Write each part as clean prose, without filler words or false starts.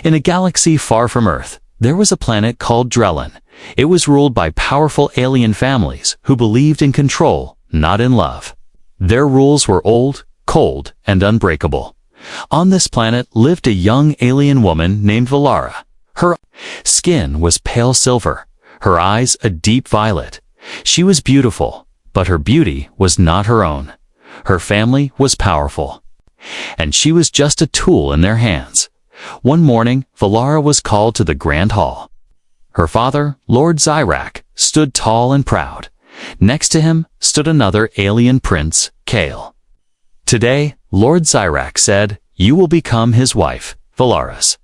In a galaxy far from Earth, there was a planet called Drellin. It was ruled by powerful alien families who believed in control, not in love. Their rules were old, cold, and unbreakable. On this planet lived a young alien woman named Valara. Her skin was pale silver, her eyes a deep violet. She was beautiful, but her beauty was not her own. Her family was powerful, and she was just a tool in their hands. One morning, Valara was called to the Grand Hall. Her father, Lord Zyrak, stood tall and proud. Next to him stood another alien prince, Kale. Today, Lord Zyrak said, "You will become his wife, Valara's."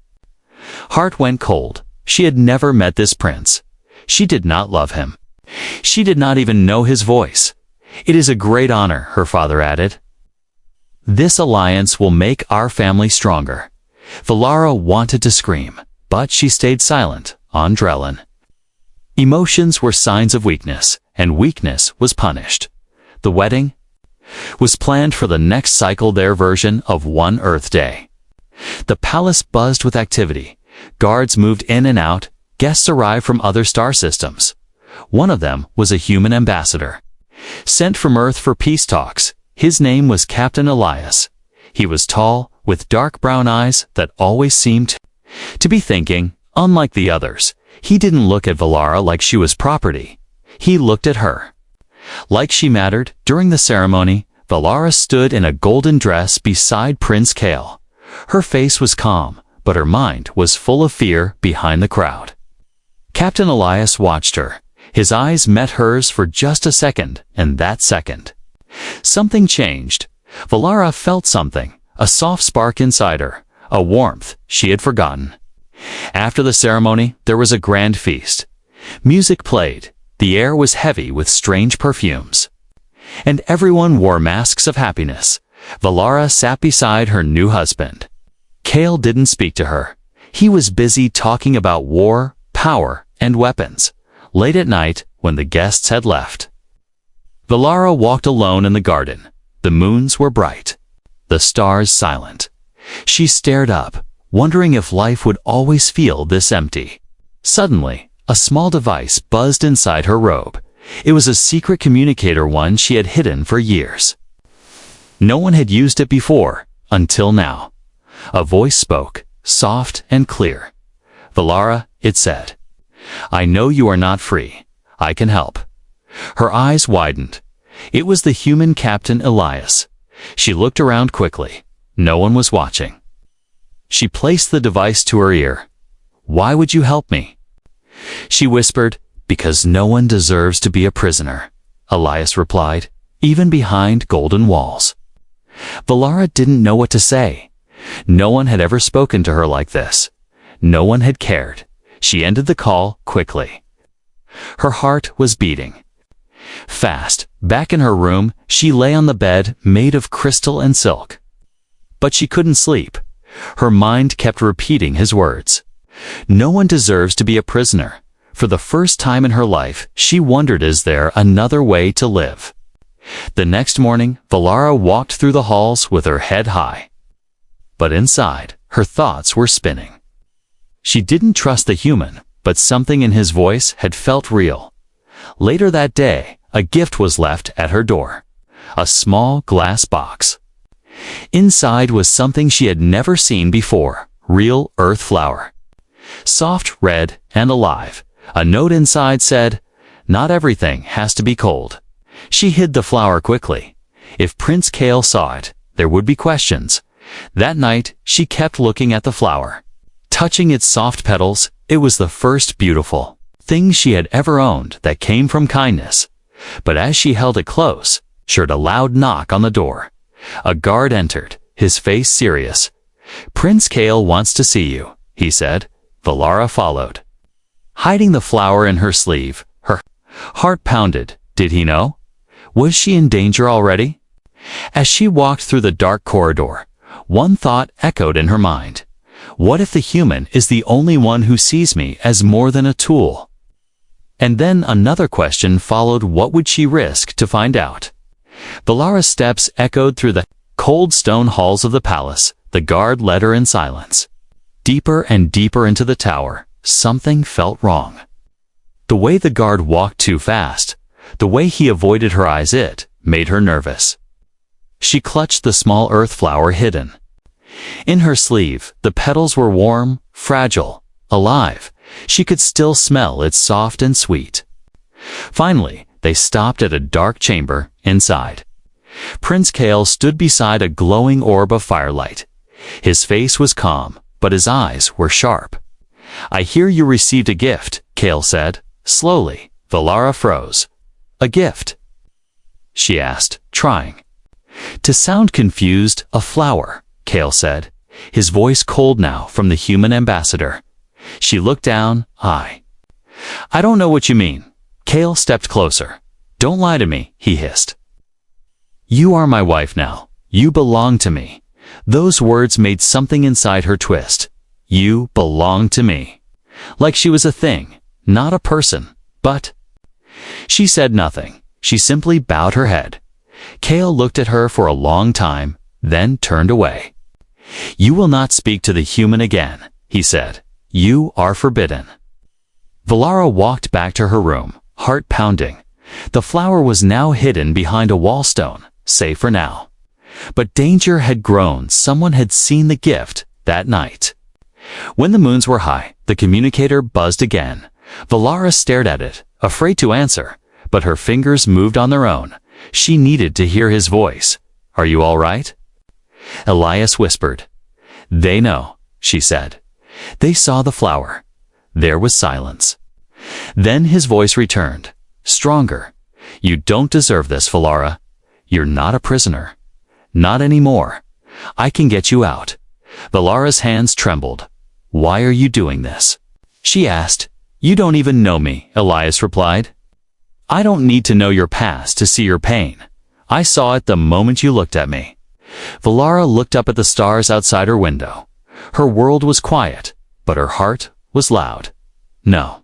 Heart went cold. She had never met this prince. She did not love him. She did not even know his voice. "It is a great honor," her father added. "This alliance will make our family stronger." Valara wanted to scream, but she stayed silent on Drellin. Emotions were signs of weakness, and weakness was punished. The wedding was planned for the next cycle, their version of one Earth day. The palace buzzed with activity. Guards moved in and out. Guests arrived from other star systems. One of them was a human ambassador, sent from Earth for peace talks. His name was Captain Elias. He was tall, with dark brown eyes that always seemed to be thinking. Unlike the others, he didn't look at Valara like she was property. He looked at her like she mattered. During the ceremony, Valara stood in a golden dress beside Prince Kale. Her face was calm, but her mind was full of fear behind the crowd. Captain Elias watched her. His eyes met hers for just a second, and that second, something changed. Valara felt something, a soft spark inside her, a warmth she had forgotten. After the ceremony, there was a grand feast. Music played. The air was heavy with strange perfumes, and everyone wore masks of happiness. Valara sat beside her new husband. Kale didn't speak to her. He was busy talking about war, power, and weapons. Late at night, when the guests had left, Valara walked alone in the garden. The moons were bright, the stars silent. She stared up, wondering if life would always feel this empty. Suddenly, a small device buzzed inside her robe. It was a secret communicator, one she had hidden for years. No one had used it before, until now. A voice spoke, soft and clear. "Valara," it said, "I know you are not free. I can help." Her eyes widened. It was the human Captain Elias. She looked around quickly. No one was watching. She placed the device to her ear. "Why would you help me?" She whispered, "Because no one deserves to be a prisoner," Elias replied, "even behind golden walls." Valara didn't know what to say. No one had ever spoken to her like this. No one had cared. She ended the call quickly. Her heart was beating fast. Back in her room, she lay on the bed made of crystal and silk. But she couldn't sleep. Her mind kept repeating his words. No one deserves to be a prisoner. For the first time in her life, she wondered, is there another way to live? The next morning, Valara walked through the halls with her head high. But inside, her thoughts were spinning. She didn't trust the human, but something in his voice had felt real. Later that day, a gift was left at her door. A small glass box. Inside was something she had never seen before, real earth flower. Soft, red, and alive. A note inside said, "Not everything has to be cold." She hid the flower quickly. If Prince Kale saw it, there would be questions. That night, she kept looking at the flower. Touching its soft petals, it was the first beautiful thing she had ever owned that came from kindness. But as she held it close, she heard a loud knock on the door. A guard entered, his face serious. "Prince Kale wants to see you," he said. Valara followed. Hiding the flower in her sleeve, her heart pounded. Did he know? Was she in danger already? As she walked through the dark corridor, one thought echoed in her mind. What if the human is the only one who sees me as more than a tool? And then another question followed. What would she risk to find out? Valara's steps echoed through the cold stone halls of the palace. The guard led her in silence. Deeper and deeper into the tower, something felt wrong. The way the guard walked too fast, the way he avoided her eyes, it made her nervous. She clutched the small earth flower hidden. In her sleeve, the petals were warm, fragile, alive. She could still smell it, soft and sweet. Finally, they stopped at a dark chamber inside. Prince Kale stood beside a glowing orb of firelight. His face was calm, but his eyes were sharp. "I hear you received a gift," Kale said. Slowly, Valara froze. "A gift?" she asked, trying to sound confused. "A flower," Kale said, his voice cold now from the human ambassador. She looked down. I don't know what you mean." Kale stepped closer. "Don't lie to me," he hissed. "You are my wife now. You belong to me." Those words made something inside her twist. You belong to me. Like she was a thing, not a person. But she said nothing. She simply bowed her head. Kale looked at her for a long time, then turned away. "You will not speak to the human again," he said. "You are forbidden." Valara walked back to her room, heart pounding. The flower was now hidden behind a wallstone, safe for now. But danger had grown. Someone had seen the gift that night. When the moons were high, the communicator buzzed again. Valara stared at it, afraid to answer, but her fingers moved on their own. She needed to hear his voice. "Are you all right?" Elias whispered. "They know," she said. They saw the flower. There was silence. Then his voice returned, stronger. "You don't deserve this, Valara. You're not a prisoner. Not anymore. I can get you out." Valara's hands trembled. "Why are you doing this?" she asked. "You don't even know me," Elias replied. "I don't need to know your past to see your pain. I saw it the moment you looked at me." Valara looked up at the stars outside her window. Her world was quiet, but her heart was loud. No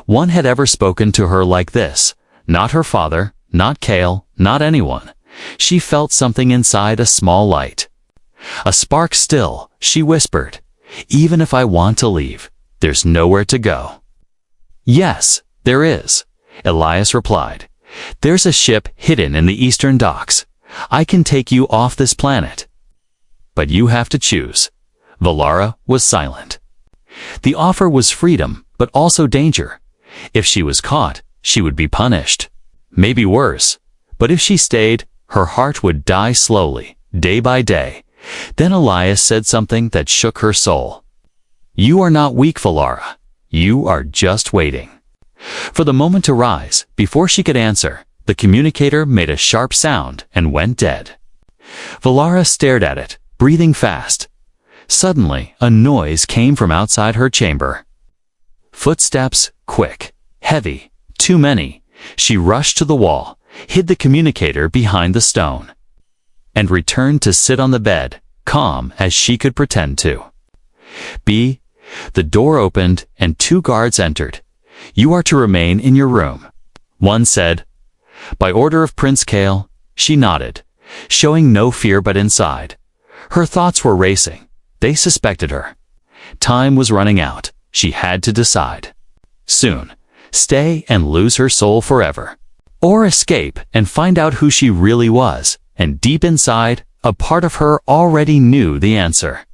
one had ever spoken to her like this. Not her father, not Kale, not anyone. She felt something inside, a small light. "A spark still," she whispered. "Even if I want to leave, there's nowhere to go." "Yes, there is," Elias replied. "There's a ship hidden in the eastern docks. I can take you off this planet. But you have to choose." Valara was silent. The offer was freedom, but also danger. If she was caught, she would be punished. Maybe worse. But if she stayed, her heart would die slowly, day by day. Then Elias said something that shook her soul. "You are not weak, Valara. You are just waiting." For the moment to rise, before she could answer, the communicator made a sharp sound and went dead. Valara stared at it, breathing fast. Suddenly, a noise came from outside her chamber. Footsteps, quick, heavy, too many. She rushed to the wall, hid the communicator behind the stone, and returned to sit on the bed, calm as she could pretend to be. The door opened and 2 guards entered. "You are to remain in your room," one said. "By order of Prince Kale." She nodded, showing no fear, but inside her thoughts were racing. They suspected her. Time was running out. She had to decide. Soon, stay and lose her soul forever, or escape and find out who she really was. And deep inside, a part of her already knew the answer.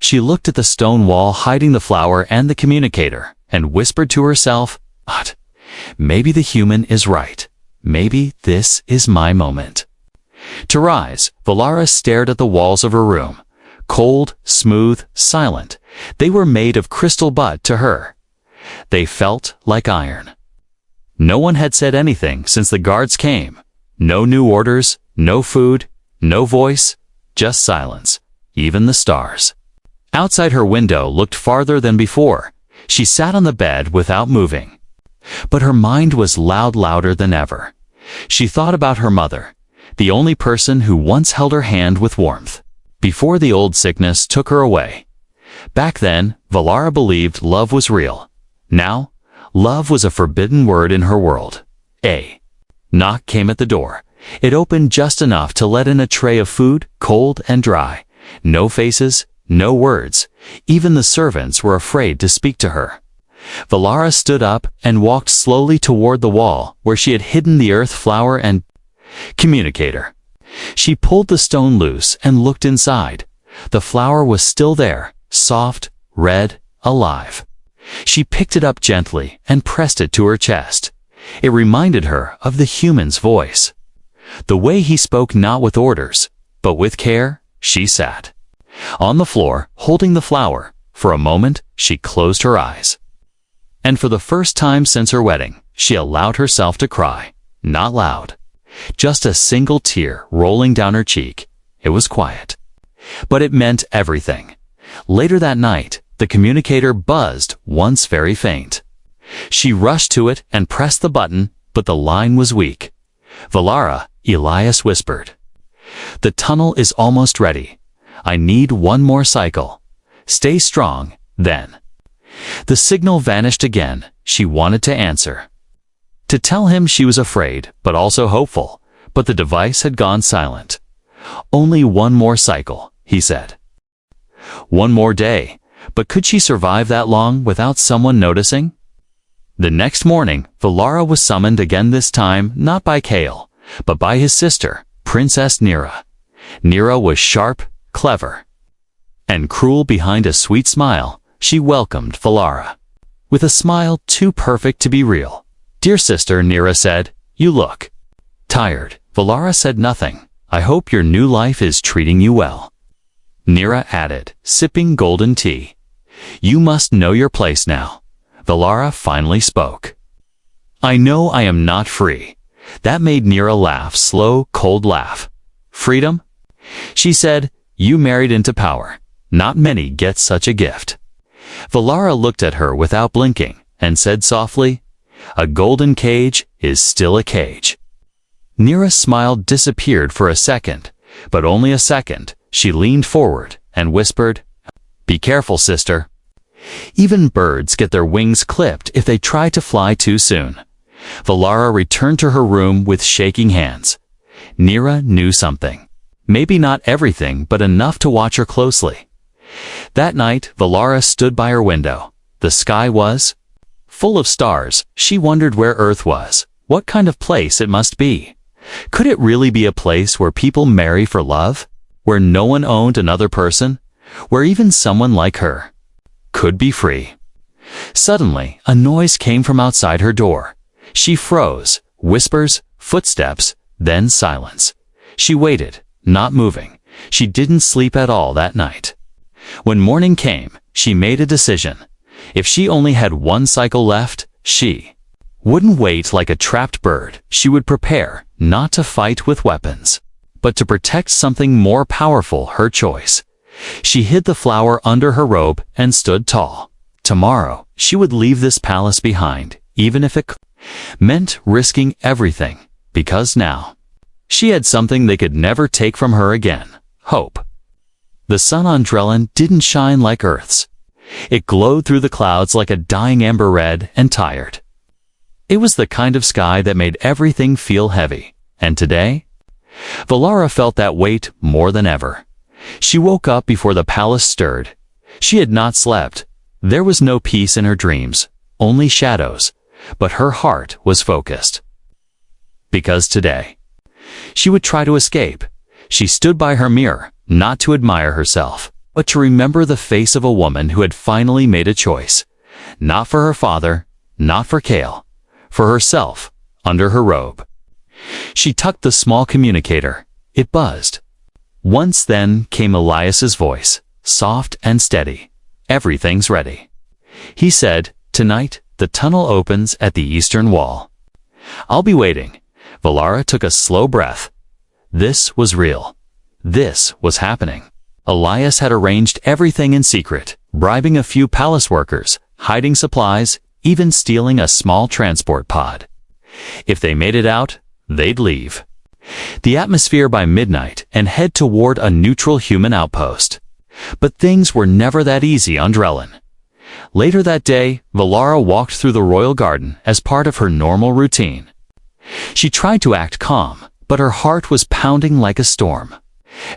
She looked at the stone wall hiding the flower and the communicator, and whispered to herself, "But maybe the human is right. Maybe this is my moment." To rise, Valara stared at the walls of her room. Cold, smooth, silent. They were made of crystal, but to her, they felt like iron. No one had said anything since the guards came. No new orders, no food, no voice, just silence. Even the stars outside her window looked farther than before. She sat on the bed without moving. But her mind was louder than ever. She thought about her mother, the only person who once held her hand with warmth, before the old sickness took her away. Back then, Valara believed love was real. Now, love was a forbidden word in her world. A knock came at the door. It opened just enough to let in a tray of food, cold and dry. No faces, no words. Even the servants were afraid to speak to her. Valara stood up and walked slowly toward the wall where she had hidden the earth flower and communicator. She pulled the stone loose and looked inside. The flower was still there, soft, red, alive. She picked it up gently and pressed it to her chest. It reminded her of the human's voice. The way he spoke, not with orders, but with care. She sat on the floor, holding the flower. For a moment, she closed her eyes. And for the first time since her wedding, she allowed herself to cry. Not loud. Just a single tear rolling down her cheek. It was quiet. But it meant everything. Later that night, the communicator buzzed, once very faint. She rushed to it and pressed the button, but the line was weak. "Valara," Elias whispered. "The tunnel is almost ready. I need one more cycle. Stay strong, then." The signal vanished again. She wanted to answer, to tell him she was afraid, but also hopeful, but the device had gone silent. "Only one more cycle," he said. One more day, but could she survive that long without someone noticing? The next morning, Valara was summoned again, this time not by Kale, but by his sister, Princess Nira. Nira was sharp, clever, and cruel. Behind a sweet smile, she welcomed Valara. With a smile too perfect to be real. "Dear sister," Nira said, "you look tired." Valara said nothing. "I hope your new life is treating you well." Nira added, sipping golden tea. "You must know your place now." Valara finally spoke. "I know I am not free." That made Nira laugh, slow, cold laugh. "Freedom?" She said, "You married into power. Not many get such a gift." Valara looked at her without blinking and said softly, "A golden cage is still a cage." Nira's smile disappeared for a second, but only a second. She leaned forward and whispered, "Be careful, sister. Even birds get their wings clipped if they try to fly too soon." Valara returned to her room with shaking hands. Nira knew something. Maybe not everything, but enough to watch her closely. That night, Valara stood by her window. The sky was full of stars. She wondered where Earth was, what kind of place it must be. Could it really be a place where people marry for love? Where no one owned another person? Where even someone like her could be free? Suddenly, a noise came from outside her door. She froze. Whispers, footsteps, then silence. She waited, not moving. She didn't sleep at all that night. When morning came, she made a decision. If she only had one cycle left, she wouldn't wait like a trapped bird. She would prepare, not to fight with weapons, but to protect something more powerful, her choice. She hid the flower under her robe and stood tall. Tomorrow, she would leave this palace behind, even if it meant risking everything, because now she had something they could never take from her again: hope. The sun on Drellin didn't shine like Earth's. It glowed through the clouds like a dying ember, red and tired. It was the kind of sky that made everything feel heavy. And today, Valara felt that weight more than ever. She woke up before the palace stirred. She had not slept. There was no peace in her dreams, only shadows, but her heart was focused. Because today, she would try to escape. She stood by her mirror, not to admire herself, but to remember the face of a woman who had finally made a choice. Not for her father, not for Kale, for herself, under her robe. She tucked the small communicator. It buzzed. Once then came Elias's voice, soft and steady. "Everything's ready." He said, "Tonight, the tunnel opens at the eastern wall. I'll be waiting." Valara took a slow breath. This was real. This was happening. Elias had arranged everything in secret, bribing a few palace workers, hiding supplies, even stealing a small transport pod. If they made it out, they'd leave the atmosphere by midnight and head toward a neutral human outpost. But things were never that easy on Drellin. Later that day, Valara walked through the royal garden as part of her normal routine. She tried to act calm, but her heart was pounding like a storm.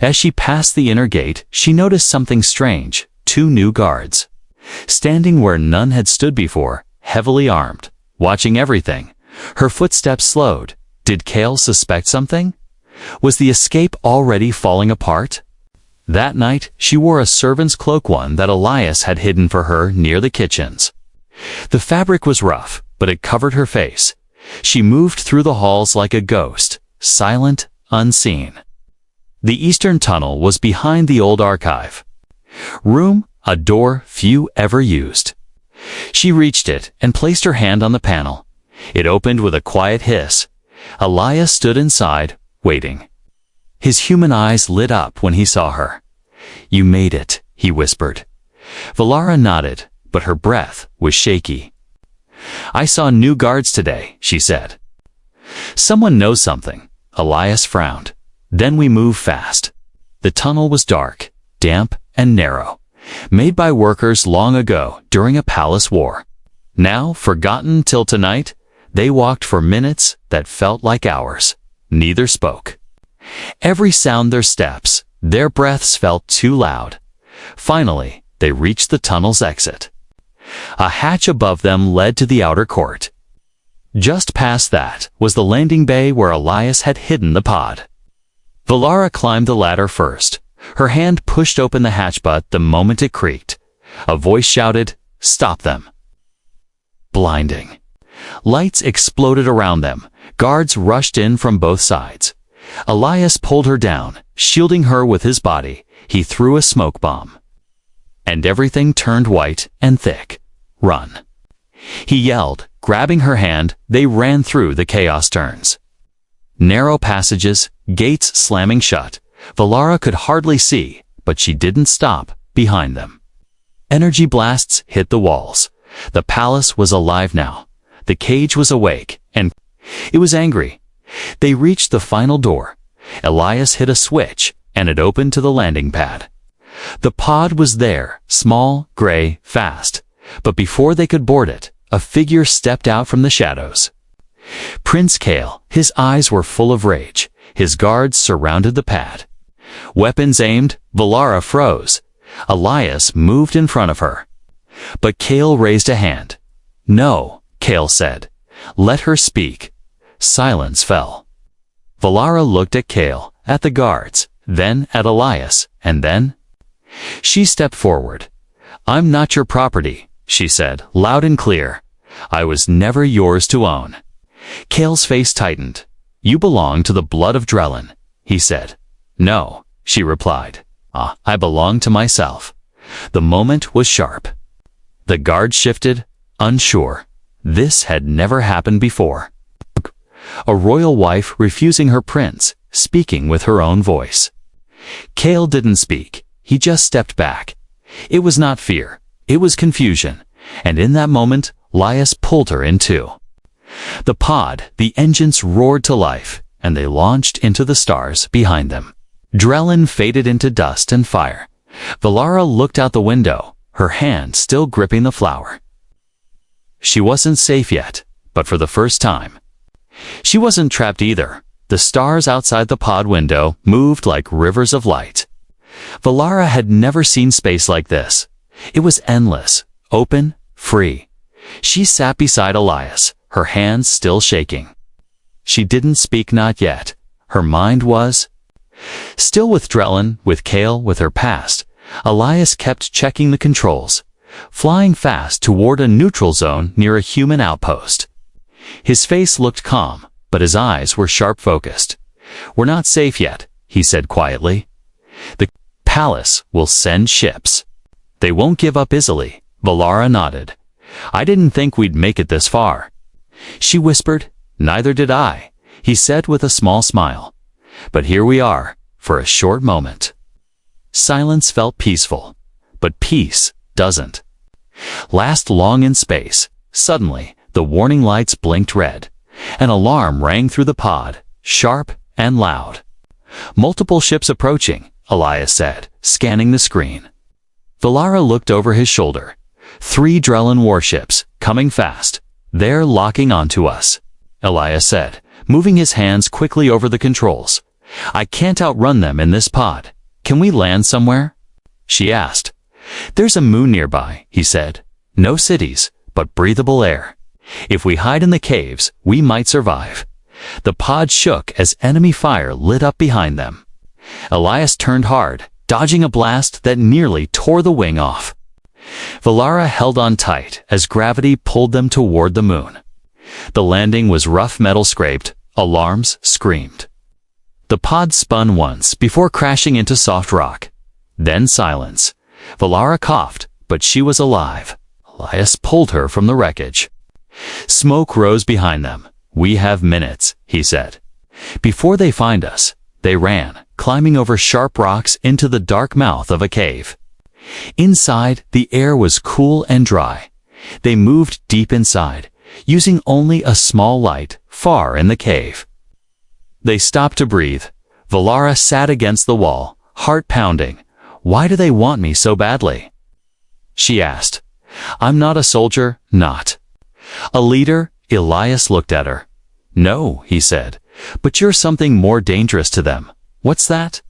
As she passed the inner gate, she noticed something strange. 2 new guards, standing where none had stood before, heavily armed, watching everything. Her footsteps slowed. Did Kale suspect something? Was the escape already falling apart? That night, she wore a servant's cloak, one that Elias had hidden for her near the kitchens. The fabric was rough, but it covered her face. She moved through the halls like a ghost, silent, unseen. The eastern tunnel was behind the old archive room, a door few ever used. She reached it and placed her hand on the panel. It opened with a quiet hiss. Elias stood inside, waiting. His human eyes lit up when he saw her. "You made it," he whispered. Valara nodded, but her breath was shaky. "I saw new guards today," she said. "Someone knows something." Elias frowned. "Then we move fast." The tunnel was dark, damp, and narrow, made by workers long ago during a palace war. Now, forgotten till tonight, they walked for minutes that felt like hours. Neither spoke. Every sound their steps, their breaths felt too loud. Finally, they reached the tunnel's exit. A hatch above them led to the outer court. Just past that was the landing bay where Elias had hidden the pod. Valara climbed the ladder first. Her hand pushed open the hatch, but the moment it creaked, a voice shouted, "Stop them!" Blinding. Lights exploded around them. Guards rushed in from both sides. Elias pulled her down, shielding her with his body. He threw a smoke bomb. And everything turned white and thick. "Run!" He yelled, grabbing her hand. They ran through the chaos turns. Narrow passages, gates slamming shut. Valara could hardly see, but she didn't stop behind them. Energy blasts hit the walls. The palace was alive now. The cage was awake, and it was angry. They reached the final door. Elias hit a switch, and it opened to the landing pad. The pod was there, small, gray, fast. But before they could board it, a figure stepped out from the shadows. Prince Kale. His eyes were full of rage. His guards surrounded the pad. Weapons aimed, Valara froze. Elias moved in front of her. But Kale raised a hand. "No," Kale said. "Let her speak." Silence fell. Valara looked at Kale, at the guards, then at Elias, and then she stepped forward. "I'm not your property," she said, loud and clear. "I was never yours to own." Kale's face tightened. "You belong to the blood of Drellin," he said. "No," she replied. I belong to myself." The moment was sharp. The guard shifted, unsure. This had never happened before. A royal wife refusing her prince, speaking with her own voice. Kale didn't speak. He just stepped back. It was not fear. It was confusion. And in that moment, Elias pulled her in two. The pod, the engines roared to life, and they launched into the stars behind them. Drellin faded into dust and fire. Valara looked out the window, her hand still gripping the flower. She wasn't safe yet, but for the first time. She wasn't trapped either. The stars outside the pod window moved like rivers of light. Valara had never seen space like this. It was endless, open, free. She sat beside Elias, her hands still shaking. She didn't speak, not yet. Her mind was still with Drellin, with Kale, with her past. Elias kept checking the controls, flying fast toward a neutral zone near a human outpost. His face looked calm, but his eyes were sharp-focused. "We're not safe yet," he said quietly. "The palace will send ships. They won't give up easily." Valara nodded. "I didn't think we'd make it this far." She whispered, "Neither did I," he said with a small smile. "But here we are, for a short moment." Silence felt peaceful, but peace doesn't last long in space. Suddenly, the warning lights blinked red. An alarm rang through the pod, sharp and loud. "Multiple ships approaching," Elias said, scanning the screen. Valara looked over his shoulder. "3 Drellin warships, coming fast. They're locking onto us," Elias said, moving his hands quickly over the controls. I can't outrun them in this pod. Can we land somewhere? She asked. There's a moon nearby, he said. No cities, but breathable air. If we hide in the caves, we might survive. The pod shook as enemy fire lit up behind them. Elias turned hard, dodging a blast that nearly tore the wing off. Valara held on tight as gravity pulled them toward the moon. The landing was rough metal scraped, alarms screamed. The pod spun once before crashing into soft rock. Then silence. Valara coughed, but she was alive. Elias pulled her from the wreckage. Smoke rose behind them. We have minutes, he said. Before they find us, they ran, climbing over sharp rocks into the dark mouth of a cave. Inside, the air was cool and dry. They moved deep inside, using only a small light far in the cave. They stopped to breathe. Valara sat against the wall, heart pounding. Why do they want me so badly? She asked. I'm not a soldier, not. A leader? Elias looked at her. No, he said, but you're something more dangerous to them. What's that?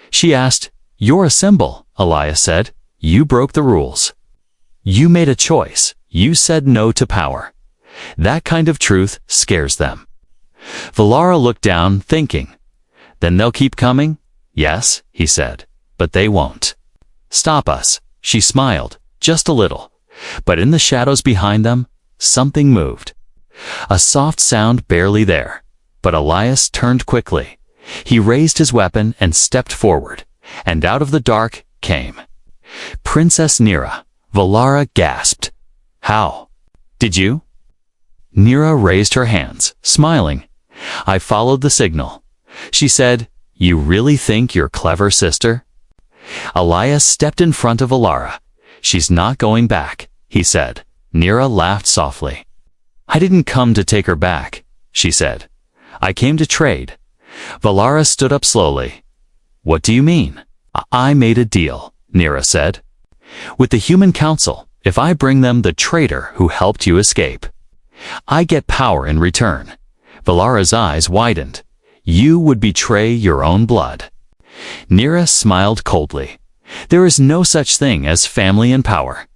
She asked. You're a symbol, Elias said. You broke the rules. You made a choice. You said no to power. That kind of truth scares them. Valara looked down, thinking. Then they'll keep coming? Yes, he said, but they won't. Stop us, she smiled, just a little. But in the shadows behind them, something moved. A soft sound barely there, but Elias turned quickly. He raised his weapon and stepped forward, and out of the dark came Princess Nira. Valara gasped. How? Did you? Nira raised her hands, smiling. I followed the signal. She said, You really think you're clever, sister? Elias stepped in front of Valara. She's not going back, he said. Nira laughed softly. I didn't come to take her back, she said. I came to trade. Valara stood up slowly. What do you mean? I made a deal, Nira said. With the Human Council, if I bring them the traitor who helped you escape. I get power in return. Valara's eyes widened. You would betray your own blood. Nira smiled coldly. There is no such thing as family and power.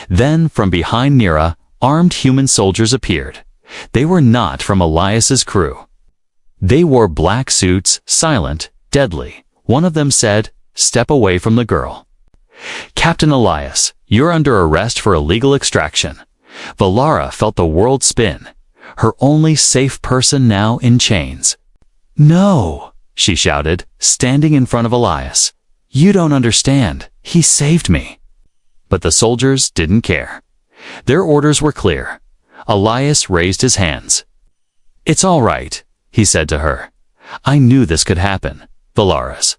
Then, from behind Nira, armed human soldiers appeared. They were not from Elias's crew. They wore black suits, silent, deadly. One of them said, Step away from the girl. Captain Elias, you're under arrest for illegal extraction. Valara felt the world spin. Her only safe person now in chains. No, she shouted, standing in front of Elias. You don't understand. He saved me. But the soldiers didn't care. Their orders were clear. Elias raised his hands. It's all right, he said to her. I knew this could happen. Valara's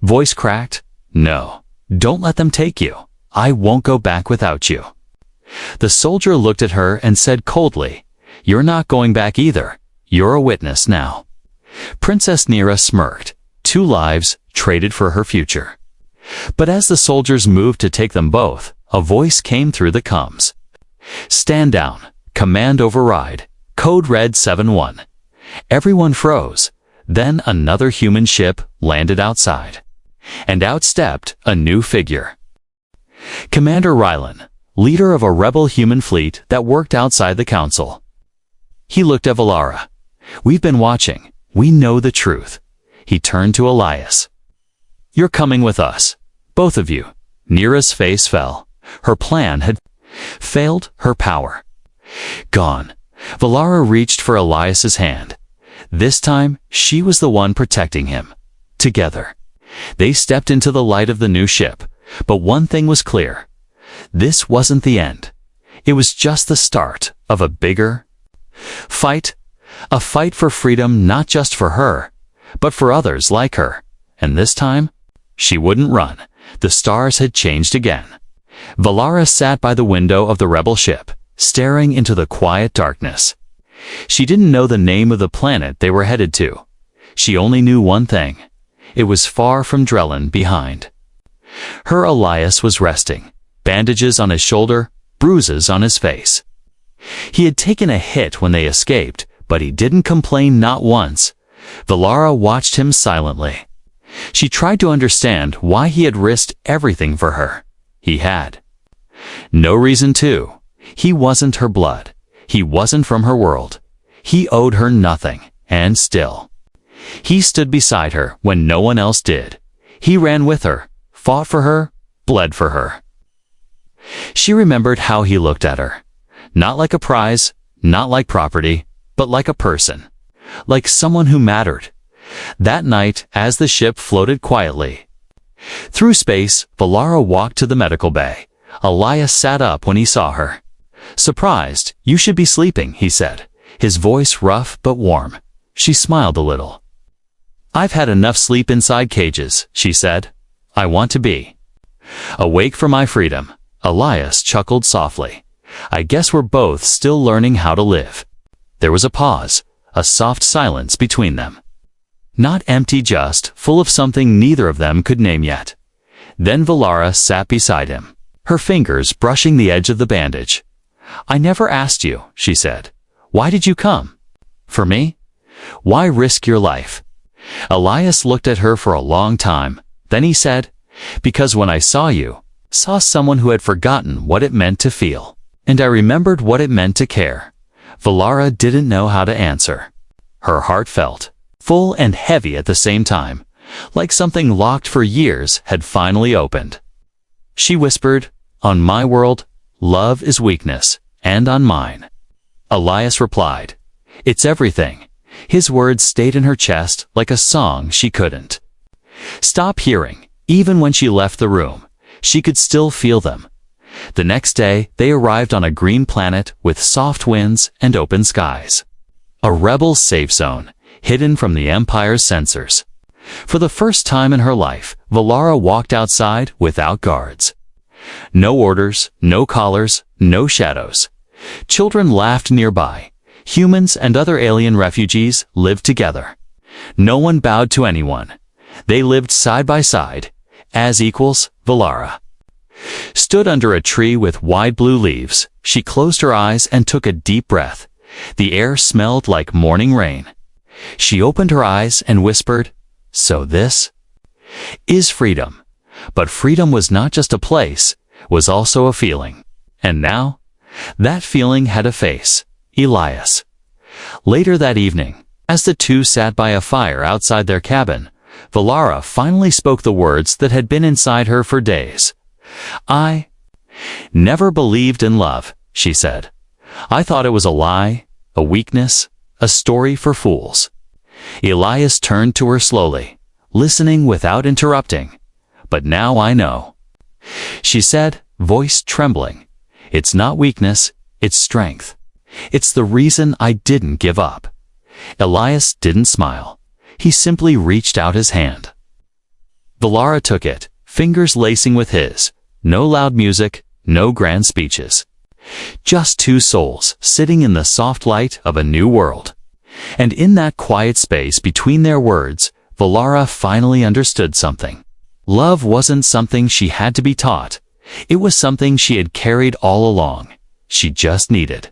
voice cracked. No, don't let them take you. I won't go back without you. The soldier looked at her and said coldly, You're not going back either. You're a witness now. Princess Nira smirked. 2 lives traded for her future. But as the soldiers moved to take them both, a voice came through the comms. Stand down. Command override. Code red 7-1. Everyone froze. Then another human ship landed outside. And out stepped a new figure. Commander Rylan, leader of a rebel human fleet that worked outside the council. He looked at Valara. We've been watching. We know the truth. He turned to Elias. You're coming with us. Both of you. Nira's face fell. Her plan had failed, her power gone. Valara reached for Elias's hand. This time, she was the one protecting him. Together. They stepped into the light of the new ship. But one thing was clear. This wasn't the end. It was just the start of a bigger fight. A fight for freedom not just for her, but for others like her. And this time, she wouldn't run. The stars had changed again. Valara sat by the window of the rebel ship, staring into the quiet darkness. She didn't know the name of the planet they were headed to. She only knew one thing. It was far from Drellin behind. Her Elias was resting, bandages on his shoulder, bruises on his face. He had taken a hit when they escaped, but he didn't complain, not once. Valara watched him silently. She tried to understand why he had risked everything for her. He had no reason to. He wasn't her blood. He wasn't from her world. He owed her nothing, and still. He stood beside her when no one else did. He ran with her, fought for her, bled for her. She remembered how he looked at her. Not like a prize, not like property, but like a person. Like someone who mattered. That night, as the ship floated quietly through space, Valara walked to the medical bay. Elias sat up when he saw her. "Surprised, you should be sleeping," he said, his voice rough but warm. She smiled a little. "I've had enough sleep inside cages," she said. "I want to be awake for my freedom." Elias chuckled softly. "I guess we're both still learning how to live." There was a pause, a soft silence between them. Not empty, just full of something neither of them could name yet. Then Valara sat beside him, her fingers brushing the edge of the bandage. "I never asked you," she said. "Why did you come?" "For me? Why risk your life?" Elias looked at her for a long time. Then he said, "Because when I saw you, saw someone who had forgotten what it meant to feel. And I remembered what it meant to care." Valara didn't know how to answer. Her heart felt full and heavy at the same time, like something locked for years had finally opened. She whispered, "On my world, love is weakness, and on mine." Elias replied, "It's everything." His words stayed in her chest like a song she couldn't stop hearing. Even when she left the room, she could still feel them. The next day, they arrived on a green planet with soft winds and open skies. A rebel safe zone, hidden from the Empire's sensors. For the first time in her life, Valara walked outside without guards. No orders, no collars, no shadows. Children laughed nearby. Humans and other alien refugees lived together. No one bowed to anyone. They lived side by side, as equals. Valara stood under a tree with wide blue leaves. She closed her eyes and took a deep breath. The air smelled like morning rain. She opened her eyes and whispered, "So this is freedom." But freedom was not just a place, was also a feeling. And now, that feeling had a face: Elias. Later that evening, as the two sat by a fire outside their cabin, Valara finally spoke the words that had been inside her for days. "I never believed in love," she said. "I thought it was a lie, a weakness, a story for fools." Elias turned to her slowly, listening without interrupting. "But now I know," she said, voice trembling. "It's not weakness, it's strength. It's the reason I didn't give up." Elias didn't smile. He simply reached out his hand. Valara took it, fingers lacing with his. No loud music, no grand speeches. Just two souls sitting in the soft light of a new world. And in that quiet space between their words, Valara finally understood something. Love wasn't something she had to be taught. It was something she had carried all along. She just needed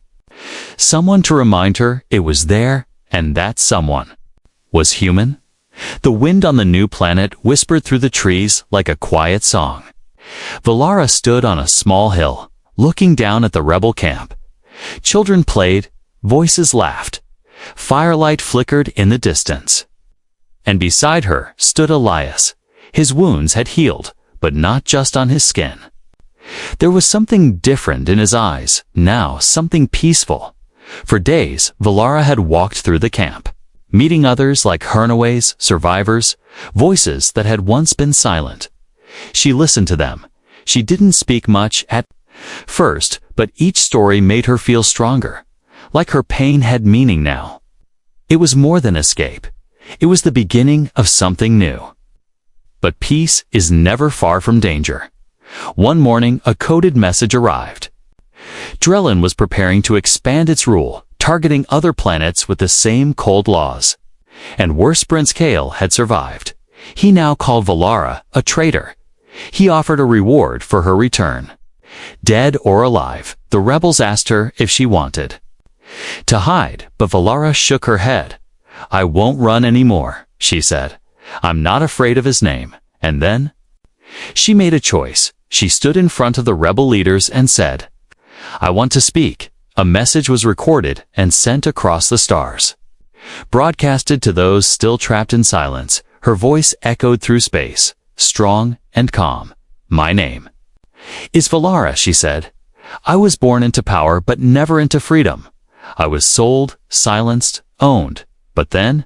someone to remind her it was there, and that someone was human. The wind on the new planet whispered through the trees like a quiet song. Valara stood on a small hill, looking down at the rebel camp. Children played, voices laughed. Firelight flickered in the distance. And beside her stood Elias. His wounds had healed, but not just on his skin. There was something different in his eyes, now something peaceful. For days, Valara had walked through the camp, meeting others like runaways, survivors, voices that had once been silent. She listened to them. She didn't speak much at first, but each story made her feel stronger, like her pain had meaning now. It was more than escape. It was the beginning of something new. But peace is never far from danger. One morning, a coded message arrived. Drellin was preparing to expand its rule, targeting other planets with the same cold laws. And worse, Prince Kale had survived. He now called Valara a traitor. He offered a reward for her return. Dead or alive, the rebels asked her if she wanted to hide, but Valara shook her head. "I won't run anymore," she said. "I'm not afraid of his name." And then she made a choice. She stood in front of the rebel leaders and said, "I want to speak." A message was recorded and sent across the stars. Broadcasted to those still trapped in silence, her voice echoed through space, strong and calm. "My name is Valara," she said. "I was born into power but never into freedom. I was sold, silenced, owned. But then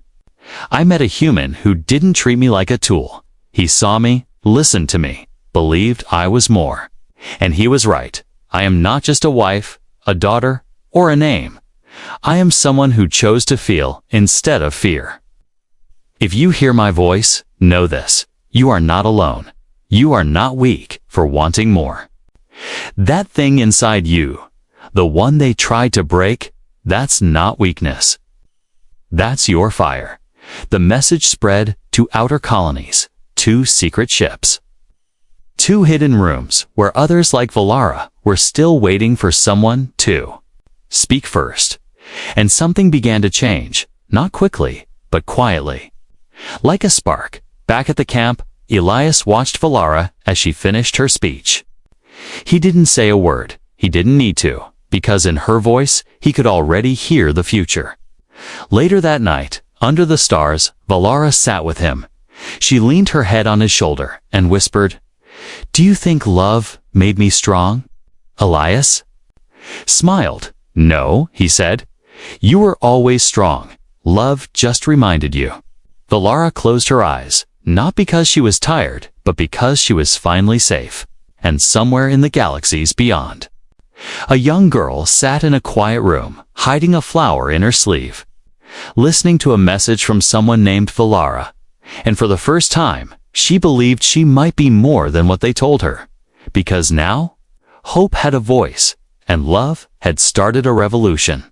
I met a human who didn't treat me like a tool. He saw me, listened to me, believed I was more. And he was right. I am not just a wife, a daughter, or a name. I am someone who chose to feel instead of fear. If you hear my voice, know this. You are not alone. You are not weak for wanting more. That thing inside you, the one they tried to break, that's not weakness. That's your fire." The message spread to outer colonies, 2 secret ships, 2 hidden rooms where others like Valara were still waiting for someone to speak first. And something began to change, not quickly, but quietly. Like a spark, back at the camp, Elias watched Valara as she finished her speech. He didn't say a word. He didn't need to, because in her voice, he could already hear the future. Later that night, under the stars, Valara sat with him. She leaned her head on his shoulder and whispered, "Do you think love made me strong?" Elias smiled. "No," he said. "You were always strong. Love just reminded you." Valara closed her eyes, not because she was tired, but because she was finally safe, and somewhere in the galaxies beyond. A young girl sat in a quiet room, hiding a flower in her sleeve, listening to a message from someone named Valara. And for the first time, she believed she might be more than what they told her. Because now, hope had a voice, and love had started a revolution.